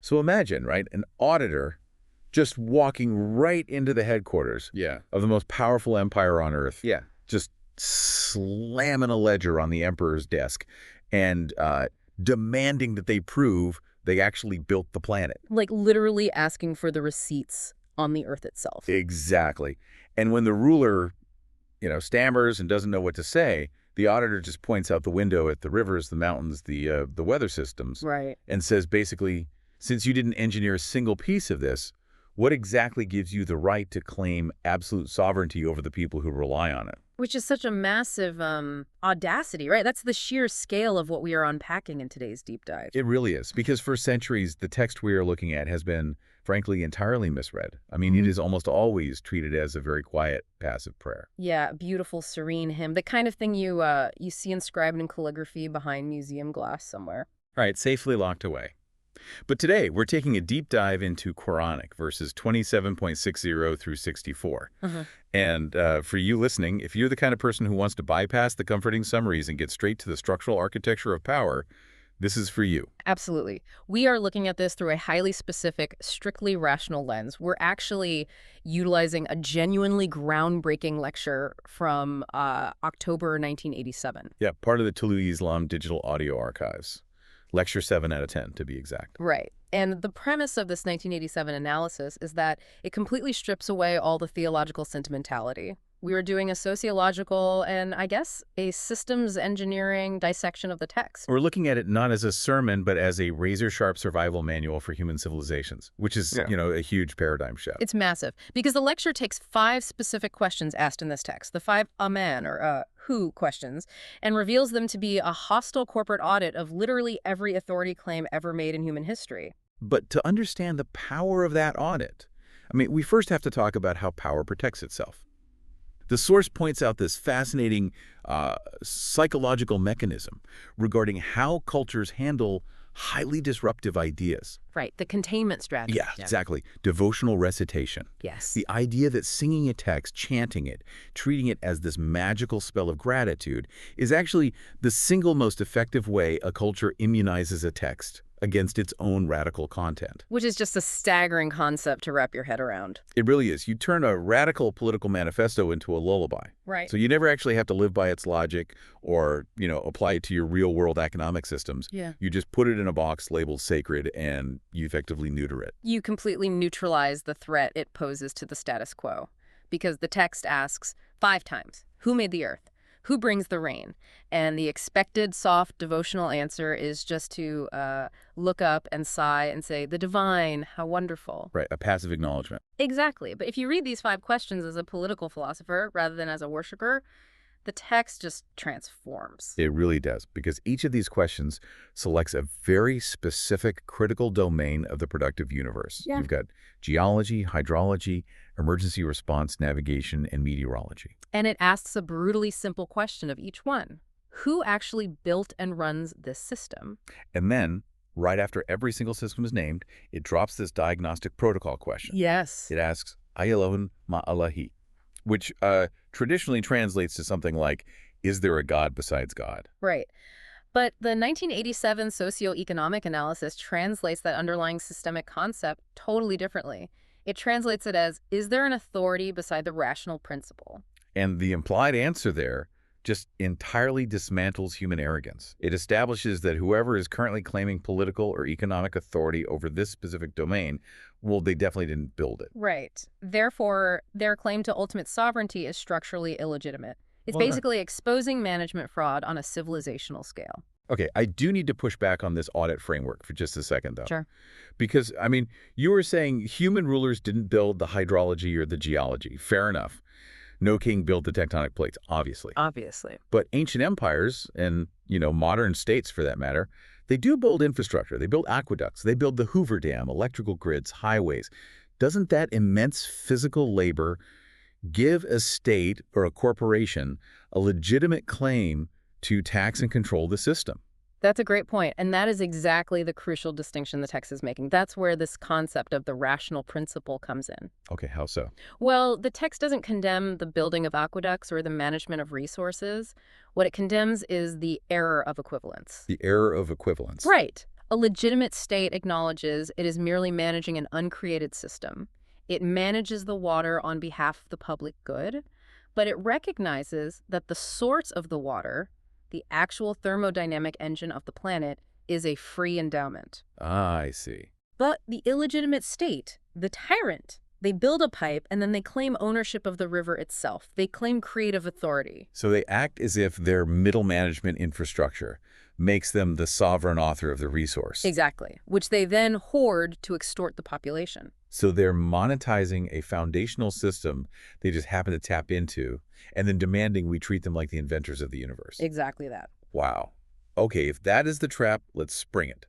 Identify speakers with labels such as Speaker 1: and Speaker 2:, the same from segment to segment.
Speaker 1: So imagine, right, an auditor just walking right into the headquarters
Speaker 2: Yeah.
Speaker 1: of the most powerful empire on Earth.
Speaker 2: Yeah.
Speaker 1: Just slamming a ledger on the emperor's desk and demanding that they prove they actually built the planet.
Speaker 3: Like literally asking for the receipts on the Earth itself.
Speaker 1: Exactly. And when the ruler, stammers and doesn't know what to say, the auditor just points out the window at the rivers, the mountains, the weather systems,
Speaker 3: Right.
Speaker 1: and says basically, since you didn't engineer a single piece of this, what exactly gives you the right to claim absolute sovereignty over the people who rely on it?
Speaker 3: Which is such a massive audacity, right? That's the sheer scale of what we are unpacking in today's deep dive.
Speaker 1: It really is, because for centuries, the text we are looking at has been, frankly, entirely misread. I mean, it is almost always treated as a very quiet, passive prayer.
Speaker 3: Yeah, beautiful, serene hymn. The kind of thing you see inscribed in calligraphy behind museum glass somewhere.
Speaker 1: Right, safely locked away. But today, we're taking a deep dive into Quranic, verses 27.60 through 64. And for you listening, if you're the kind of person who wants to bypass the comforting summaries and get straight to the structural architecture of power, this is for you.
Speaker 3: Absolutely. We are looking at this through a highly specific, strictly rational lens. We're actually utilizing a genuinely groundbreaking lecture from October 1987.
Speaker 1: Yeah, part of the Tulu-Islam Digital Audio Archives. Lecture 7 out of 10, to be exact.
Speaker 3: Right. And the premise of this 1987 analysis is that it completely strips away all the theological sentimentality. We were doing a sociological and, I guess, a systems engineering dissection of the text.
Speaker 1: We're looking at it not as a sermon, but as a razor-sharp survival manual for human civilizations, which is, a huge paradigm shift.
Speaker 3: It's massive, because the lecture takes 5 specific questions asked in this text, the 5 aman, or who questions, and reveals them to be a hostile corporate audit of literally every authority claim ever made in human history.
Speaker 1: But to understand the power of that audit, we first have to talk about how power protects itself. The source points out this fascinating psychological mechanism regarding how cultures handle highly disruptive ideas.
Speaker 3: Right, the containment strategy.
Speaker 1: Yeah, exactly. Devotional recitation.
Speaker 3: Yes.
Speaker 1: The idea that singing a text, chanting it, treating it as this magical spell of gratitude is actually the single most effective way a culture immunizes a text against its own radical content.
Speaker 3: Which is just a staggering concept to wrap your head around.
Speaker 1: It really is. You turn a radical political manifesto into a lullaby.
Speaker 3: Right.
Speaker 1: So you never actually have to live by its logic or, apply it to your real-world economic systems.
Speaker 3: Yeah.
Speaker 1: You just put it in a box labeled sacred and you effectively neuter it.
Speaker 3: You completely neutralize the threat it poses to the status quo. Because the text asks 5 times, who made the earth? Who brings the rain? And the expected soft devotional answer is just to look up and sigh and say, the divine, how wonderful.
Speaker 1: Right, a passive acknowledgement.
Speaker 3: Exactly. But if you read these 5 questions as a political philosopher rather than as a worshiper, the text just transforms.
Speaker 1: It really does, because each of these questions selects a very specific critical domain of the productive universe.
Speaker 3: Yeah.
Speaker 1: You've got geology, hydrology, emergency response, navigation, and meteorology.
Speaker 3: And it asks a brutally simple question of each one. Who actually built and runs this system?
Speaker 1: And then, right after every single system is named, it drops this diagnostic protocol question.
Speaker 3: Yes.
Speaker 1: It asks, Ayalon ma'alahi, which traditionally translates to something like, is there a God besides God?
Speaker 3: Right. But the 1987 socio-economic analysis translates that underlying systemic concept totally differently. It translates it as, is there an authority beside the rational principle?
Speaker 1: And the implied answer there just entirely dismantles human arrogance. It establishes that whoever is currently claiming political or economic authority over this specific domain, well, they definitely didn't build it.
Speaker 3: Right. Therefore, their claim to ultimate sovereignty is structurally illegitimate. It's basically exposing management fraud on a civilizational scale.
Speaker 1: Okay, I do need to push back on this audit framework for just a second, though.
Speaker 3: Sure.
Speaker 1: Because, you were saying human rulers didn't build the hydrology or the geology. Fair enough. No king built the tectonic plates, obviously.
Speaker 3: Obviously.
Speaker 1: But ancient empires, and, modern states for that matter, they do build infrastructure. They build aqueducts. They build the Hoover Dam, electrical grids, highways. Doesn't that immense physical labor give a state or a corporation a legitimate claim to tax and control the system?
Speaker 3: That's a great point, and that is exactly the crucial distinction the text is making. That's where this concept of the rational principle comes in.
Speaker 1: Okay, how so?
Speaker 3: Well, the text doesn't condemn the building of aqueducts or the management of resources. What it condemns is the error of equivalence.
Speaker 1: The error of equivalence.
Speaker 3: Right. A legitimate state acknowledges it is merely managing an uncreated system. It manages the water on behalf of the public good, but it recognizes that the source of the water, the actual thermodynamic engine of the planet, is a free endowment.
Speaker 1: Ah, I see.
Speaker 3: But the illegitimate state, the tyrant, they build a pipe and then they claim ownership of the river itself. They claim creative authority.
Speaker 1: So they act as if their middle management infrastructure makes them the sovereign author of the resource.
Speaker 3: Exactly, which they then hoard to extort the population.
Speaker 1: So they're monetizing a foundational system they just happen to tap into, and then demanding we treat them like the inventors of the universe.
Speaker 3: Exactly that.
Speaker 1: Wow. Okay, if that is the trap, let's spring it.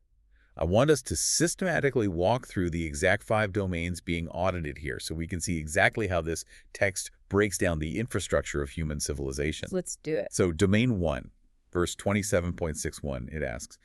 Speaker 1: I want us to systematically walk through the exact 5 domains being audited here so we can see exactly how this text breaks down the infrastructure of human civilization.
Speaker 3: Let's do it.
Speaker 1: So domain 1, verse 27.61, it asks,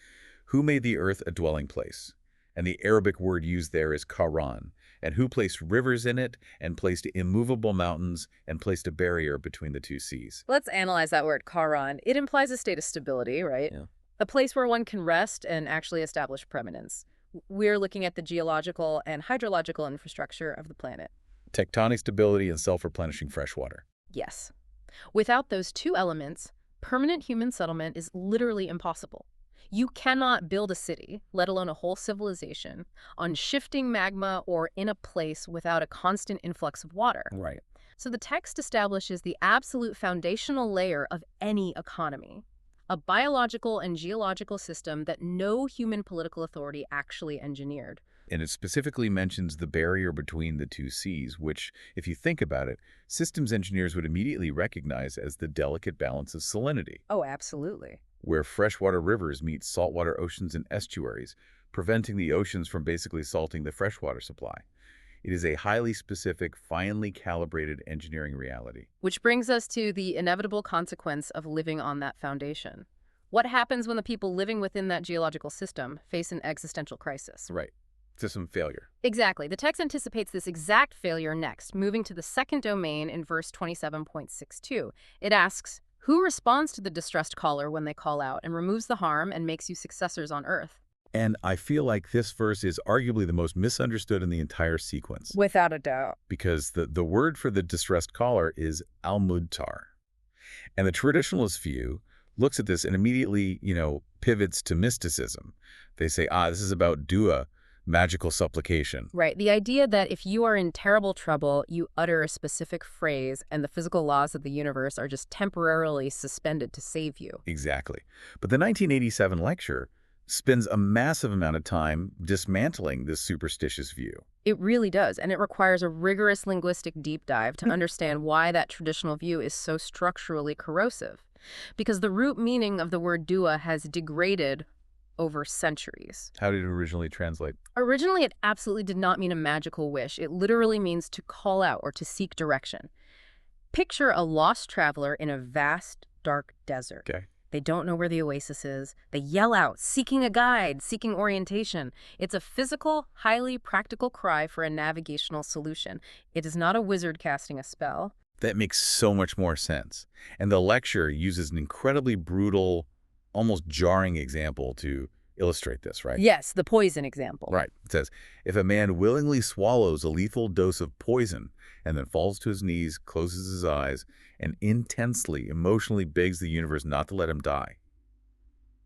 Speaker 1: who made the earth a dwelling place? And the Arabic word used there is Karan. And who placed rivers in it, and placed immovable mountains, and placed a barrier between the 2 seas?
Speaker 3: Let's analyze that word, Karan. It implies a state of stability, right?
Speaker 1: Yeah.
Speaker 3: A place where one can rest and actually establish preeminence. We're looking at the geological and hydrological infrastructure of the planet.
Speaker 1: Tectonic stability and self-replenishing freshwater.
Speaker 3: Yes. Without those 2 elements, permanent human settlement is literally impossible. You cannot build a city, let alone a whole civilization, on shifting magma or in a place without a constant influx of water.
Speaker 1: Right.
Speaker 3: So the text establishes the absolute foundational layer of any economy, a biological and geological system that no human political authority actually engineered.
Speaker 1: And it specifically mentions the barrier between the 2 seas, which, if you think about it, systems engineers would immediately recognize as the delicate balance of salinity,
Speaker 3: Oh, absolutely.
Speaker 1: where freshwater rivers meet saltwater oceans and estuaries, preventing the oceans from basically salting the freshwater supply. It is a highly specific, finely calibrated engineering reality.
Speaker 3: Which brings us to the inevitable consequence of living on that foundation. What happens when the people living within that geological system face an existential crisis?
Speaker 1: Right. System failure.
Speaker 3: Exactly. The text anticipates this exact failure next, moving to the second domain in verse 27.62. It asks, who responds to the distressed caller when they call out and removes the harm and makes you successors on earth?
Speaker 1: And I feel like this verse is arguably the most misunderstood in the entire sequence.
Speaker 3: Without a doubt.
Speaker 1: Because the word for the distressed caller is al-mudtar. And the traditionalist view looks at this and immediately, pivots to mysticism. They say, this is about dua, magical supplication.
Speaker 3: Right. The idea that if you are in terrible trouble, you utter a specific phrase and the physical laws of the universe are just temporarily suspended to save you.
Speaker 1: Exactly. But the 1987 lecture spends a massive amount of time dismantling this superstitious view.
Speaker 3: It really does, and it requires a rigorous linguistic deep dive to understand why that traditional view is so structurally corrosive. Because the root meaning of the word dua has degraded over centuries.
Speaker 1: How did it originally translate?
Speaker 3: Originally, it absolutely did not mean a magical wish. It literally means to call out or to seek direction. Picture a lost traveler in a vast, dark desert.
Speaker 1: Okay.
Speaker 3: They don't know where the oasis is. They yell out, seeking a guide, seeking orientation. It's a physical, highly practical cry for a navigational solution. It is not a wizard casting a spell.
Speaker 1: That makes so much more sense. And the lecture uses an incredibly brutal, almost jarring example to illustrate this, right?
Speaker 3: Yes, the poison example.
Speaker 1: Right. It says, if a man willingly swallows a lethal dose of poison and then falls to his knees, closes his eyes, and intensely, emotionally begs the universe not to let him die,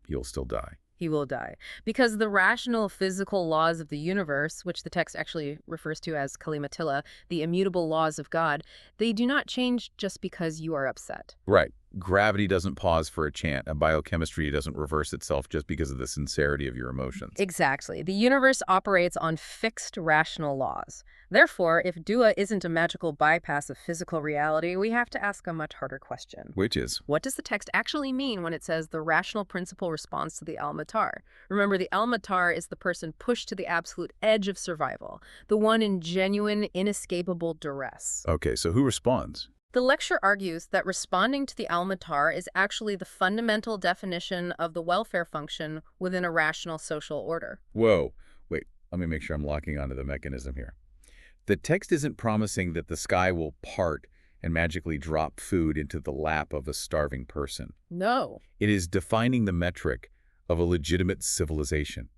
Speaker 1: he'll still die.
Speaker 3: He will die. Because the rational physical laws of the universe, which the text actually refers to as kalimatullah, the immutable laws of God, they do not change just because you are upset.
Speaker 1: Right. Gravity doesn't pause for a chant, and biochemistry doesn't reverse itself just because of the sincerity of your emotions.
Speaker 3: Exactly. The universe operates on fixed rational laws. Therefore, if dua isn't a magical bypass of physical reality, we have to ask a much harder question.
Speaker 1: Which is?
Speaker 3: What does the text actually mean when it says the rational principle responds to the al-matar? Remember, the al-matar is the person pushed to the absolute edge of survival, the one in genuine, inescapable duress.
Speaker 1: Okay, so who responds?
Speaker 3: The lecture argues that responding to the al-matar is actually the fundamental definition of the welfare function within a rational social order.
Speaker 1: Whoa. Wait, let me make sure I'm locking onto the mechanism here. The text isn't promising that the sky will part and magically drop food into the lap of a starving person.
Speaker 3: No.
Speaker 1: It is defining the metric of a legitimate civilization.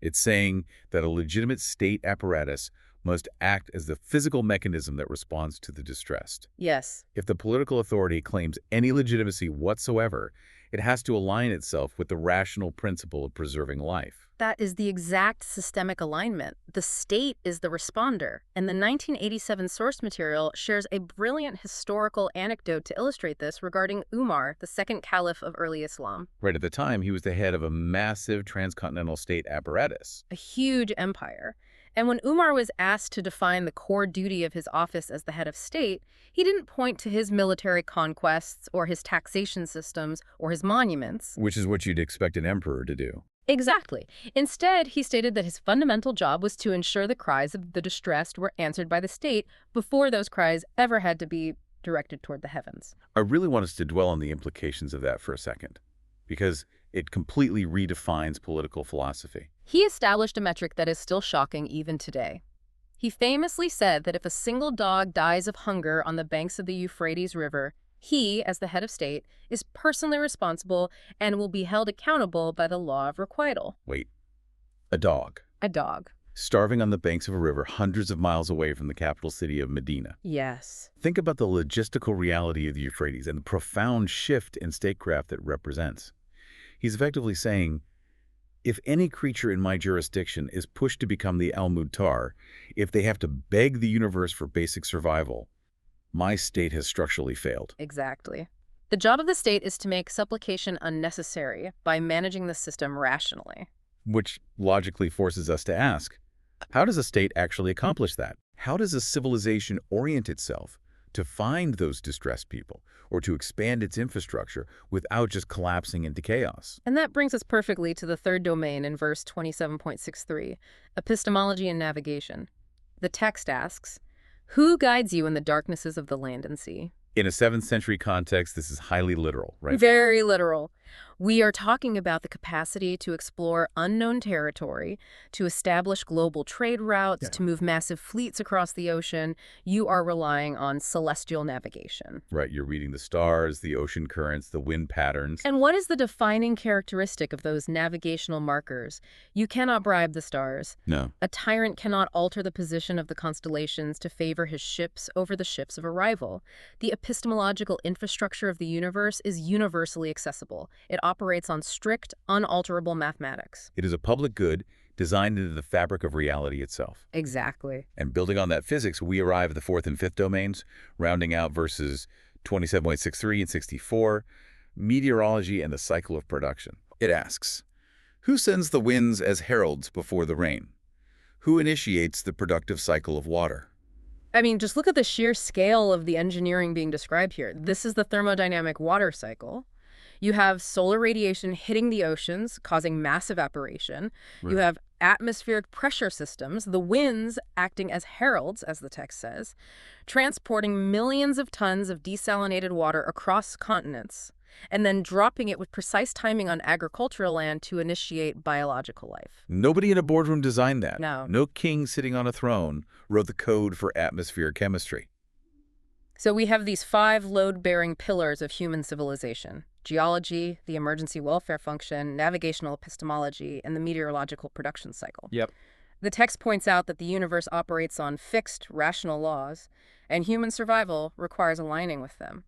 Speaker 1: It's saying that a legitimate state apparatus must act as the physical mechanism that responds to the distressed.
Speaker 3: Yes.
Speaker 1: If the political authority claims any legitimacy whatsoever, it has to align itself with the rational principle of preserving life.
Speaker 3: That is the exact systemic alignment. The state is the responder, and the 1987 source material shares a brilliant historical anecdote to illustrate this regarding Umar, the second caliph of early Islam.
Speaker 1: Right at the time, he was the head of a massive transcontinental state apparatus.
Speaker 3: A huge empire. And when Umar was asked to define the core duty of his office as the head of state, he didn't point to his military conquests or his taxation systems or his monuments.
Speaker 1: Which is what you'd expect an emperor to do.
Speaker 3: Exactly. Instead, he stated that his fundamental job was to ensure the cries of the distressed were answered by the state before those cries ever had to be directed toward the heavens.
Speaker 1: I really want us to dwell on the implications of that for a second, because it completely redefines political philosophy.
Speaker 3: He established a metric that is still shocking even today. He famously said that if a single dog dies of hunger on the banks of the Euphrates River, he, as the head of state, is personally responsible and will be held accountable by the law of requital.
Speaker 1: Wait, a dog?
Speaker 3: A dog.
Speaker 1: Starving on the banks of a river hundreds of miles away from the capital city of Medina.
Speaker 3: Yes.
Speaker 1: Think about the logistical reality of the Euphrates and the profound shift in statecraft that represents. He's effectively saying, if any creature in my jurisdiction is pushed to become the Al-Mutar, if they have to beg the universe for basic survival, my state has structurally failed.
Speaker 3: Exactly. The job of the state is to make supplication unnecessary by managing the system rationally.
Speaker 1: Which logically forces us to ask, how does a state actually accomplish that? How does a civilization orient itself to find those distressed people or to expand its infrastructure without just collapsing into chaos?
Speaker 3: And that brings us perfectly to the third domain in verse 27.63, epistemology and navigation. The text asks, who guides you in the darknesses of the land and sea?
Speaker 1: In a 7th century context, this is highly literal, right?
Speaker 3: Very literal. We are talking about the capacity to explore unknown territory, to establish global trade routes, to move massive fleets across the ocean. You are relying on celestial navigation.
Speaker 1: Right, you're reading the stars, the ocean currents, the wind patterns.
Speaker 3: And what is the defining characteristic of those navigational markers? You cannot bribe the stars.
Speaker 1: No.
Speaker 3: A tyrant cannot alter the position of the constellations to favor his ships over the ships of a rival. The epistemological infrastructure of the universe is universally accessible. It operates on strict, unalterable mathematics.
Speaker 1: It is a public good designed into the fabric of reality itself.
Speaker 3: Exactly.
Speaker 1: And building on that physics, we arrive at the 4th and 5th domains, rounding out verses 27.63 and 64, meteorology and the cycle of production. It asks, who sends the winds as heralds before the rain? Who initiates the productive cycle of water?
Speaker 3: I mean, just look at the sheer scale of the engineering being described here. This is the thermodynamic water cycle. You have solar radiation hitting the oceans, causing mass evaporation.
Speaker 1: Right.
Speaker 3: You have atmospheric pressure systems, the winds acting as heralds, as the text says, transporting millions of tons of desalinated water across continents, and then dropping it with precise timing on agricultural land to initiate biological life.
Speaker 1: Nobody in a boardroom designed that.
Speaker 3: No.
Speaker 1: No king sitting on a throne wrote the code for atmospheric chemistry.
Speaker 3: So we have these 5 load-bearing pillars of human civilization: geology, the emergency welfare function, navigational epistemology, and the meteorological production cycle.
Speaker 1: Yep.
Speaker 3: The text points out that the universe operates on fixed, rational laws, and human survival requires aligning with them.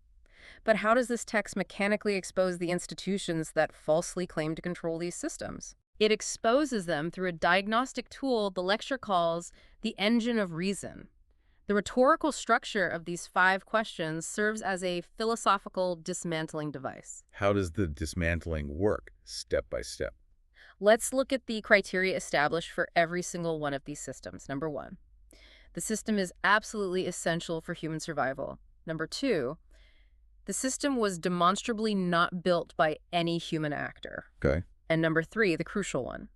Speaker 3: But how does this text mechanically expose the institutions that falsely claim to control these systems? It exposes them through a diagnostic tool the lecture calls the engine of reason. The rhetorical structure of these 5 questions serves as a philosophical dismantling device.
Speaker 1: How does the dismantling work, step by step?
Speaker 3: Let's look at the criteria established for every single one of these systems. Number 1, the system is absolutely essential for human survival. Number 2, the system was demonstrably not built by any human actor.
Speaker 1: Okay.
Speaker 3: And number 3, the crucial one,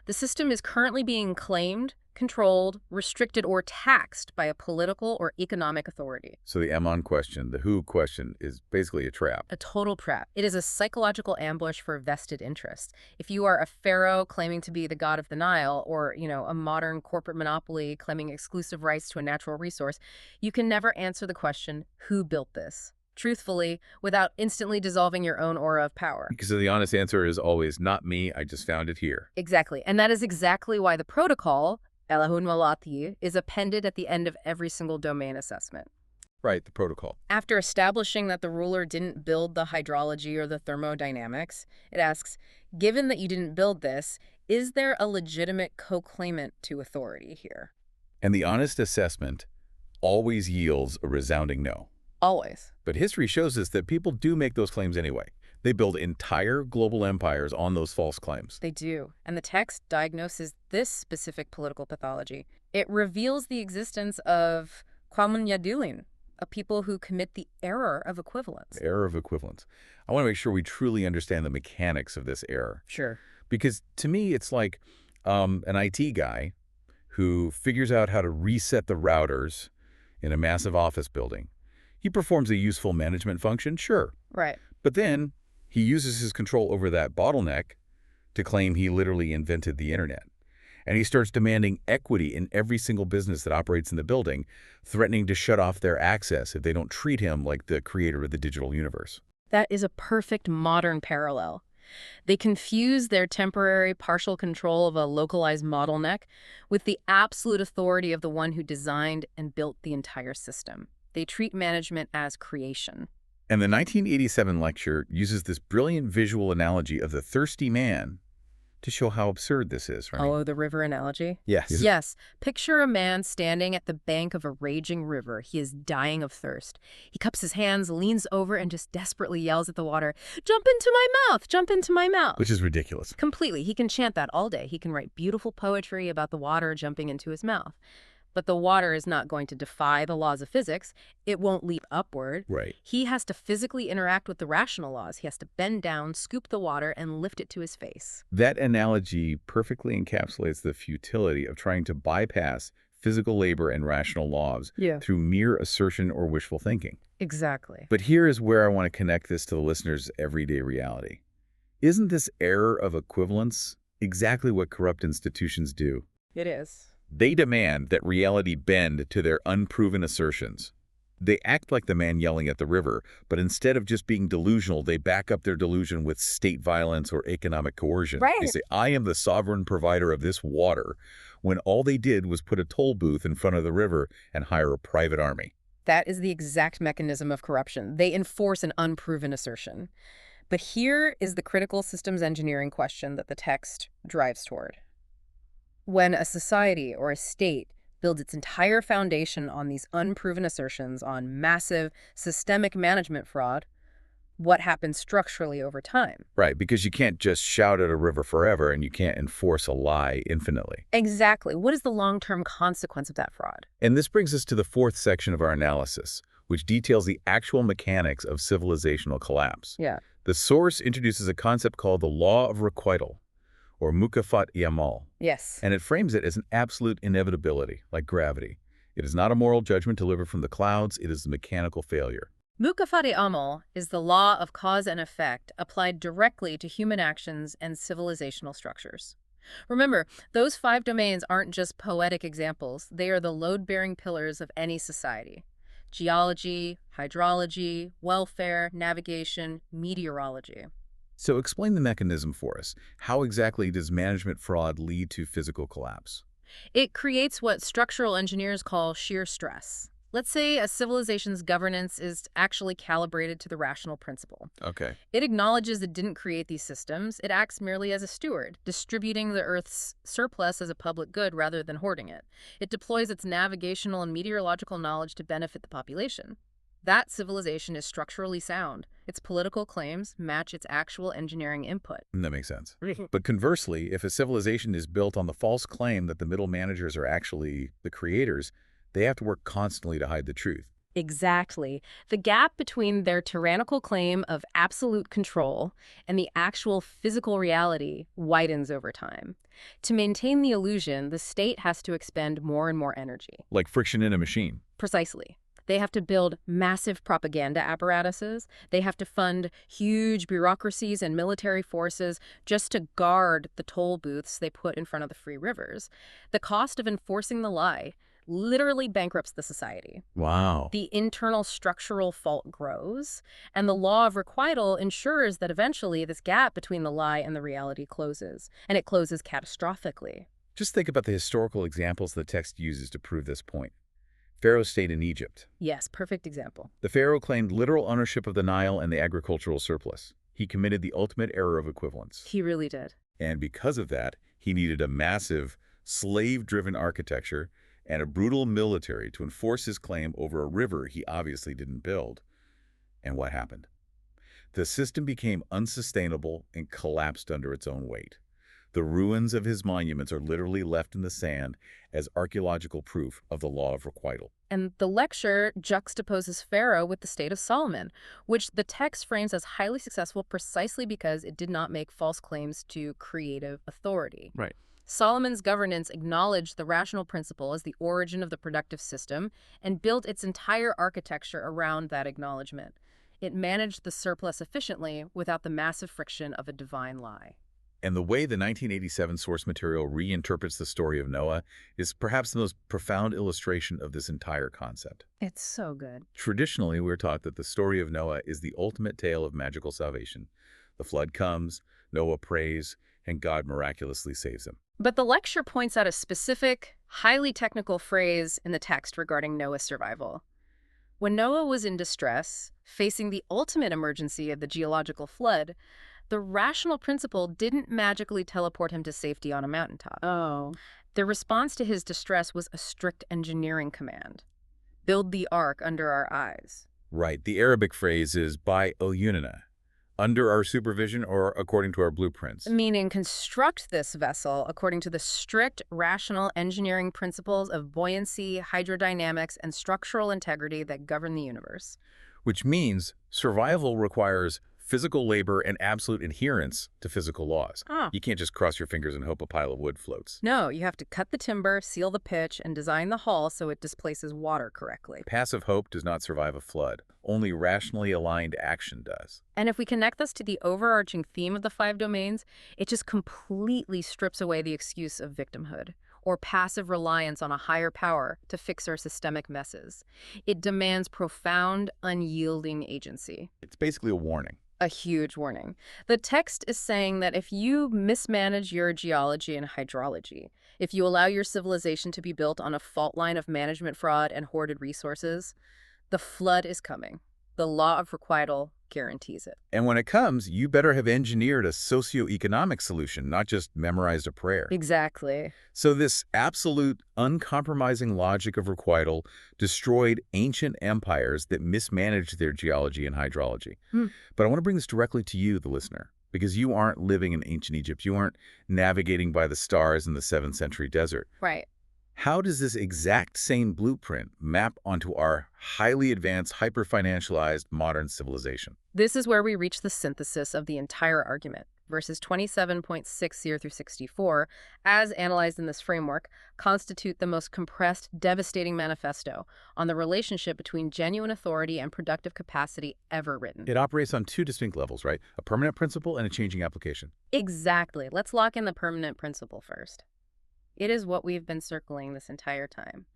Speaker 3: the system is currently being claimed, controlled, restricted, or taxed by a political or economic authority.
Speaker 1: So the Amon question, the who question, is basically a trap.
Speaker 3: A total trap. It is a psychological ambush for vested interests. If you are a pharaoh claiming to be the god of the Nile, or, a modern corporate monopoly claiming exclusive rights to a natural resource, you can never answer the question, who built this? truthfully, without instantly dissolving your own aura of power.
Speaker 1: Because the honest answer is always, not me, I just found it here.
Speaker 3: Exactly. And that is exactly why the protocol, Elahun Malati, is appended at the end of every single domain assessment.
Speaker 1: Right, the protocol.
Speaker 3: After establishing that the ruler didn't build the hydrology or the thermodynamics, it asks, given that you didn't build this, is there a legitimate co-claimant to authority here?
Speaker 1: And the honest assessment always yields a resounding no.
Speaker 3: Always.
Speaker 1: But history shows us that people do make those claims anyway. They build entire global empires on those false claims.
Speaker 3: They do. And the text diagnoses this specific political pathology. It reveals the existence of Qamun Yadilin, a people who commit the error of equivalence.
Speaker 1: Error of equivalence. I want to make sure we truly understand the mechanics of this error.
Speaker 3: Sure.
Speaker 1: Because to me, it's like an IT guy who figures out how to reset the routers in a massive office building. He performs a useful management function, sure.
Speaker 3: Right.
Speaker 1: But then he uses his control over that bottleneck to claim he literally invented the internet. And he starts demanding equity in every single business that operates in the building, threatening to shut off their access if they don't treat him like the creator of the digital universe.
Speaker 3: That is a perfect modern parallel. They confuse their temporary partial control of a localized bottleneck with the absolute authority of the one who designed and built the entire system. They treat management as creation.
Speaker 1: And the 1987 lecture uses this brilliant visual analogy of the thirsty man to show how absurd this is, right?
Speaker 3: Oh, the river analogy?
Speaker 1: Yes.
Speaker 3: Yes. Picture a man standing at the bank of a raging river. He is dying of thirst. He cups his hands, leans over, and just desperately yells at the water, "Jump into my mouth! Jump into my mouth!"
Speaker 1: Which is ridiculous.
Speaker 3: Completely. He can chant that all day. He can write beautiful poetry about the water jumping into his mouth. But the water is not going to defy the laws of physics. It won't leap upward.
Speaker 1: Right.
Speaker 3: He has to physically interact with the rational laws. He has to bend down, scoop the water, and lift it to his face.
Speaker 1: That analogy perfectly encapsulates the futility of trying to bypass physical labor and rational laws through mere assertion or wishful thinking.
Speaker 3: Exactly.
Speaker 1: But here is where I want to connect this to the listener's everyday reality. Isn't this error of equivalence exactly what corrupt institutions do?
Speaker 3: It is.
Speaker 1: They demand that reality bend to their unproven assertions. They act like the man yelling at the river, but instead of just being delusional, they back up their delusion with state violence or economic coercion.
Speaker 3: Right.
Speaker 1: They say, I am the sovereign provider of this water, when all they did was put a toll booth in front of the river and hire a private army.
Speaker 3: That is the exact mechanism of corruption. They enforce an unproven assertion. But here is the critical systems engineering question that the text drives toward. When a society or a state builds its entire foundation on these unproven assertions, on massive systemic management fraud, what happens structurally over time?
Speaker 1: Right, because you can't just shout at a river forever and you can't enforce a lie infinitely.
Speaker 3: Exactly. What is the long-term consequence of that fraud?
Speaker 1: And this brings us to the fourth section of our analysis, which details the actual mechanics of civilizational collapse.
Speaker 3: Yeah.
Speaker 1: The source introduces a concept called the law of requital, or mukafat An-Naml.
Speaker 3: Yes.
Speaker 1: And it frames it as an absolute inevitability, like gravity. It is not a moral judgment delivered from the clouds, it is a mechanical failure.
Speaker 3: Mukafat An-Naml is the law of cause and effect applied directly to human actions and civilizational structures. Remember, those 5 domains aren't just poetic examples, they are the load-bearing pillars of any society. Geology, hydrology, welfare, navigation, meteorology.
Speaker 1: So explain the mechanism for us. How exactly does management fraud lead to physical collapse?
Speaker 3: It creates what structural engineers call shear stress. Let's say a civilization's governance is actually calibrated to the rational principle.
Speaker 1: Okay.
Speaker 3: It acknowledges it didn't create these systems. It acts merely as a steward, distributing the Earth's surplus as a public good rather than hoarding it. It deploys its navigational and meteorological knowledge to benefit the population. That civilization is structurally sound. Its political claims match its actual engineering input.
Speaker 1: That makes sense. But conversely, if a civilization is built on the false claim that the middle managers are actually the creators, they have to work constantly to hide the truth.
Speaker 3: Exactly. The gap between their tyrannical claim of absolute control and the actual physical reality widens over time. To maintain the illusion, the state has to expend more and more energy.
Speaker 1: Like friction in a machine.
Speaker 3: Precisely. They have to build massive propaganda apparatuses. They have to fund huge bureaucracies and military forces just to guard the toll booths they put in front of the free rivers. The cost of enforcing the lie, literally bankrupts the society.
Speaker 1: Wow.
Speaker 3: The internal structural fault grows, and the law of requital ensures that eventually this gap between the lie and the reality closes, and it closes catastrophically.
Speaker 1: Just think about the historical examples the text uses to prove this point. Pharaoh's stayed in Egypt.
Speaker 3: Yes, perfect example.
Speaker 1: The pharaoh claimed literal ownership of the Nile and the agricultural surplus. He committed the ultimate error of equivalence.
Speaker 3: He really did.
Speaker 1: And because of that, he needed a massive, slave-driven architecture and a brutal military to enforce his claim over a river he obviously didn't build. And what happened? The system became unsustainable and collapsed under its own weight. The ruins of his monuments are literally left in the sand as archaeological proof of the law of requital.
Speaker 3: And the lecture juxtaposes Pharaoh with the state of Solomon, which the text frames as highly successful precisely because it did not make false claims to creative authority.
Speaker 1: Right.
Speaker 3: Solomon's governance acknowledged the rational principle as the origin of the productive system and built its entire architecture around that acknowledgement. It managed the surplus efficiently without the massive friction of a divine lie.
Speaker 1: And the way the 1987 source material reinterprets the story of Noah is perhaps the most profound illustration of this entire concept.
Speaker 3: It's so good.
Speaker 1: Traditionally, we're taught that the story of Noah is the ultimate tale of magical salvation. The flood comes, Noah prays, and God miraculously saves him.
Speaker 3: But the lecture points out a specific, highly technical phrase in the text regarding Noah's survival. When Noah was in distress, facing the ultimate emergency of the geological flood, the rational principle didn't magically teleport him to safety on a mountaintop.
Speaker 2: Oh.
Speaker 3: The response to his distress was a strict engineering command. Build the ark under our eyes.
Speaker 1: Right. The Arabic phrase is by Uyunina, under our supervision or according to our blueprints.
Speaker 3: Meaning construct this vessel according to the strict rational engineering principles of buoyancy, hydrodynamics, and structural integrity that govern the universe.
Speaker 1: Which means survival requires physical labor and absolute adherence to physical laws. You can't just cross your fingers and hope a pile of wood floats.
Speaker 3: No, you have to cut the timber, seal the pitch, and design the hull so it displaces water correctly.
Speaker 1: Passive hope does not survive a flood. Only rationally aligned action does.
Speaker 3: And if we connect this to the overarching theme of the 5 domains, it just completely strips away the excuse of victimhood or passive reliance on a higher power to fix our systemic messes. It demands profound, unyielding agency.
Speaker 1: It's basically a warning.
Speaker 3: A huge warning. The text is saying that if you mismanage your geology and hydrology, if you allow your civilization to be built on a fault line of management fraud and hoarded resources, the flood is coming. The law of requital guarantees it.
Speaker 1: And when it comes, you better have engineered a socio-economic solution, not just memorized a prayer.
Speaker 3: Exactly.
Speaker 1: So this absolute, uncompromising logic of requital destroyed ancient empires that mismanaged their geology and hydrology. But I want to bring this directly to you, the listener, because you aren't living in ancient Egypt. You aren't navigating by the stars in the 7th century desert.
Speaker 3: Right.
Speaker 1: How does this exact same blueprint map onto our highly advanced, hyper-financialized modern civilization?
Speaker 3: This is where we reach the synthesis of the entire argument. Verses 27.60 through 64, as analyzed in this framework, constitute the most compressed, devastating manifesto on the relationship between genuine authority and productive capacity ever written.
Speaker 1: It operates on 2 distinct levels, right? A permanent principle and a changing application.
Speaker 3: Exactly. Let's lock in the permanent principle first. It is what we've been circling this entire time.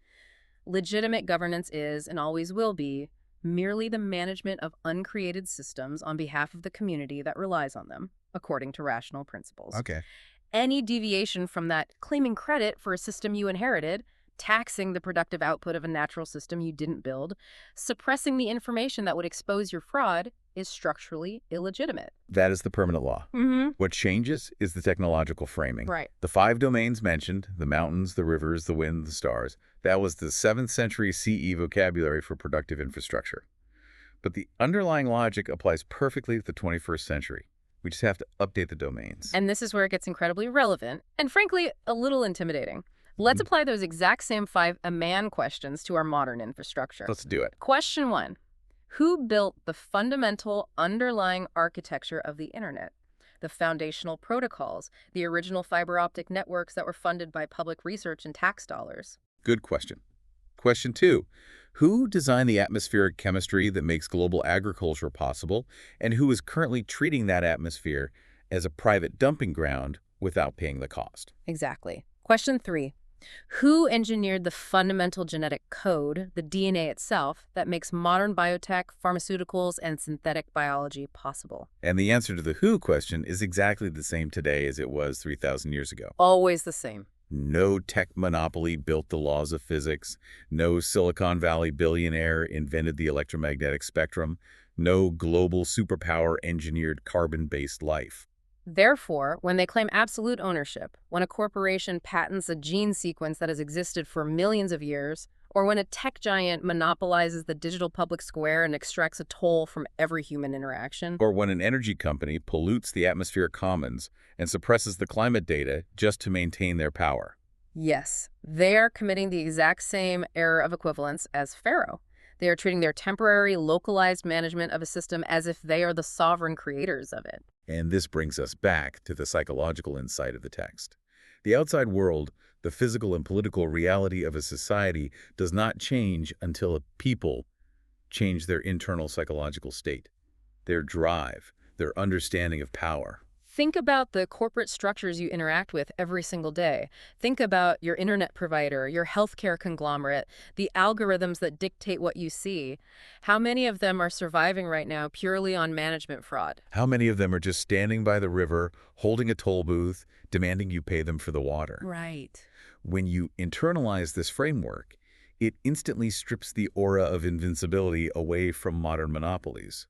Speaker 3: Legitimate governance is, and always will be, merely the management of uncreated systems on behalf of the community that relies on them, according to rational principles.
Speaker 1: Okay.
Speaker 3: Any deviation from that, claiming credit for a system you inherited, taxing the productive output of a natural system you didn't build, suppressing the information that would expose your fraud, is structurally illegitimate.
Speaker 1: That is the permanent law.
Speaker 3: Mm-hmm.
Speaker 1: What changes is the technological framing.
Speaker 3: Right.
Speaker 1: The 5 domains mentioned, the mountains, the rivers, the wind, the stars, that was the 7th century CE vocabulary for productive infrastructure. But the underlying logic applies perfectly to the 21st century. We just have to update the domains.
Speaker 3: And this is where it gets incredibly relevant and, frankly, a little intimidating. Let's apply those exact same 5 An-Naml questions to our modern infrastructure.
Speaker 1: Let's do it.
Speaker 3: Question 1. Who built the fundamental underlying architecture of the internet? The foundational protocols, the original fiber optic networks that were funded by public research and tax dollars?
Speaker 1: Good question. Question 2. Who designed the atmospheric chemistry that makes global agriculture possible, and who is currently treating that atmosphere as a private dumping ground without paying the cost?
Speaker 3: Exactly. Question 3. Who engineered the fundamental genetic code, the DNA itself, that makes modern biotech, pharmaceuticals, and synthetic biology possible?
Speaker 1: And the answer to the who question is exactly the same today as it was 3,000 years ago.
Speaker 3: Always the same.
Speaker 1: No tech monopoly built the laws of physics. No Silicon Valley billionaire invented the electromagnetic spectrum. No global superpower engineered carbon-based life.
Speaker 3: Therefore, when they claim absolute ownership, when a corporation patents a gene sequence that has existed for millions of years, or when a tech giant monopolizes the digital public square and extracts a toll from every human interaction,
Speaker 1: Or when an energy company pollutes the atmospheric commons and suppresses the climate data just to maintain their power.
Speaker 3: yes, they are committing the exact same error of equivalence as Pharaoh. They are treating their temporary, localized management of a system as if they are the sovereign creators of it.
Speaker 1: And this brings us back to the psychological insight of the text. The outside world, the physical and political reality of a society, does not change until a people change their internal psychological state, their drive, their understanding of power.
Speaker 3: Think about the corporate structures you interact with every single day. Think about your internet provider, your healthcare conglomerate, the algorithms that dictate what you see. How many of them are surviving right now purely on management fraud?
Speaker 1: How many of them are just standing by the river, holding a toll booth, demanding you pay them for the water?
Speaker 3: Right.
Speaker 1: When you internalize this framework, it instantly strips the aura of invincibility away from modern monopolies.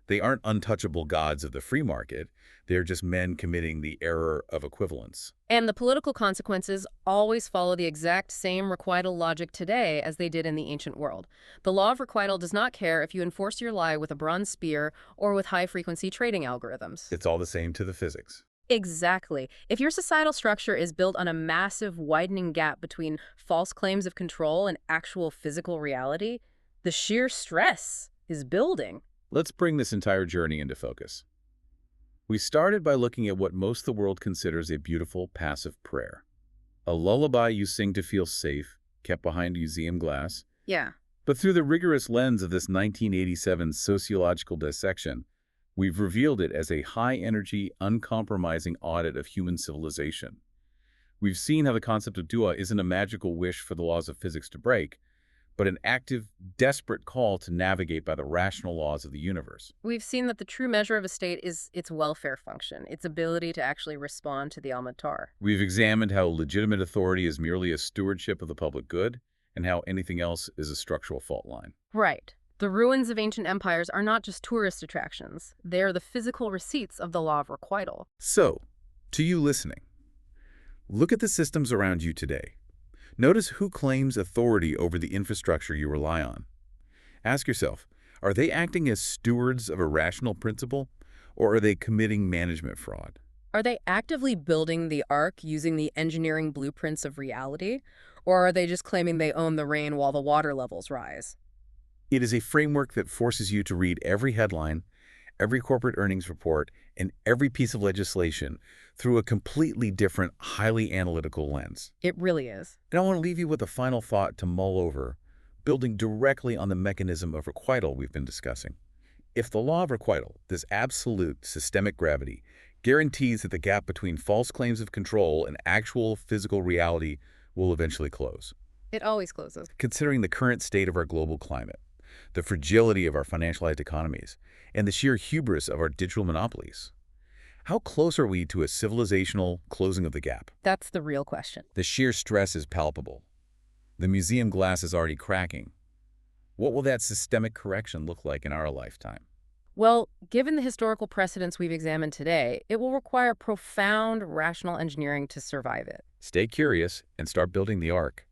Speaker 1: They aren't untouchable gods of the free market. They're just men committing the error of equivalence.
Speaker 3: And the political consequences always follow the exact same requital logic today as they did in the ancient world. The law of requital does not care if you enforce your lie with a bronze spear or with high-frequency trading algorithms.
Speaker 1: It's all the same to the physics.
Speaker 3: Exactly. If your societal structure is built on a massive widening gap between false claims of control and actual physical reality, the sheer stress is building.
Speaker 1: Let's bring this entire journey into focus. We started by looking at what most of the world considers a beautiful, passive prayer. A lullaby you sing to feel safe, kept behind museum glass.
Speaker 3: Yeah.
Speaker 1: But through the rigorous lens of this 1987 sociological dissection, we've revealed it as a high-energy, uncompromising audit of human civilization. We've seen how the concept of dua isn't a magical wish for the laws of physics to break, but an active, desperate call to navigate by the rational laws of the universe.
Speaker 3: We've seen that the true measure of a state is its welfare function, its ability to actually respond to the Almatar.
Speaker 1: We've examined how legitimate authority is merely a stewardship of the public good, and how anything else is a structural fault line.
Speaker 3: Right. The ruins of ancient empires are not just tourist attractions. They are the physical receipts of the law of requital.
Speaker 1: So, to you listening, look at the systems around you today. Notice who claims authority over the infrastructure you rely on. Ask yourself, are they acting as stewards of a rational principle, or are they committing management fraud?
Speaker 3: Are they actively building the ark using the engineering blueprints of reality? Or are they just claiming they own the rain while the water levels rise?
Speaker 1: It is a framework that forces you to read every headline, every corporate earnings report, and every piece of legislation through a completely different, highly analytical lens.
Speaker 3: It really is.
Speaker 1: And I want to leave you with a final thought to mull over, building directly on the mechanism of requital we've been discussing. If the law of requital, this absolute systemic gravity, guarantees that the gap between false claims of control and actual physical reality will eventually close.
Speaker 3: It always closes.
Speaker 1: Considering the current state of our global climate, the fragility of our financialized economies, and the sheer hubris of our digital monopolies, how close are we to a civilizational closing of the gap?
Speaker 3: That's the real question.
Speaker 1: The sheer stress is palpable. The museum glass is already cracking. What will that systemic correction look like in our lifetime?
Speaker 3: Well, given the historical precedents we've examined today, it will require profound rational engineering to survive it.
Speaker 1: Stay curious and start building the ark.